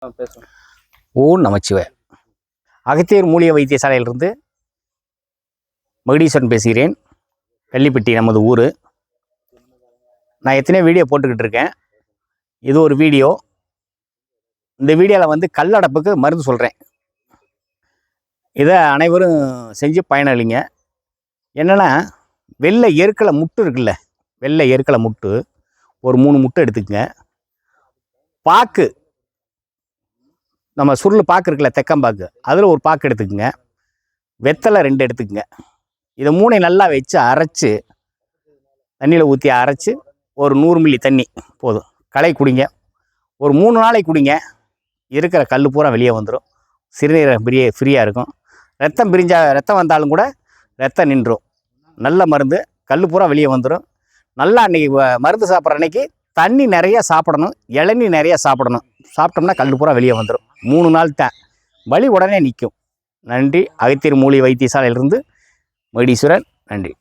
ஓம் நமச்சிவாய. அகத்தியர் மூலிகை வைத்தியசாலையிலிருந்து மகுடீஸ்வரன் பேசுகிறேன். கள்ளிப்பட்டி நமது ஊர். நான் எத்தனையோ வீடியோ போட்டுக்கிட்டு இருக்கேன். இது ஒரு வீடியோ. இந்த வீடியோவில் கல்லடப்புக்கு மருந்து சொல்கிறேன். இதை அனைவரும் செஞ்சு பயனளிங்க. என்னென்னா, வெள்ளை எருக்களை முட்டு இருக்குல்ல, வெள்ளை எருக்களை முட்டு ஒரு 3 முட்டை எடுத்துக்கங்க. பாக்கு, நம்ம சுருள் பாக்கு இருக்குல்ல, தெக்கம்பாக்கு, அதில் ஒரு பாக்கு எடுத்துக்கங்க. வெத்தலை 2 எடுத்துக்கங்க. இதை 3 நல்லா வச்சு அரைச்சி தண்ணியில் ஊற்றி அரைச்சி ஒரு 100 மில்லி தண்ணி போதும், களை குடிங்க. ஒரு 3 நாளைக்கு குடிங்க. இருக்கிற கல் பூரா வெளியே வந்துடும். சிறுநீரகம் ஃப்ரீயாக இருக்கும். ரத்தம் வந்தாலும் கூட ரத்தம் நின்றும். நல்ல மருந்து. கல் பூரா வெளியே வந்துடும். நல்லா அன்றைக்கி மருந்து சாப்பிட்ற அன்றைக்கி தண்ணி நிறைய சாப்பிடணும், இளநீ நிறைய சாப்பிடணும். சாப்பிட்டோம்னா கல் பூரா வெளியே வந்துடும். 3 நாள் தான் வலி உடனே நிற்கும். நன்றி. அகத்தியர் மூலிகை வைத்தியசாலையிலிருந்து மகுடீஸ்வரன். நன்றி.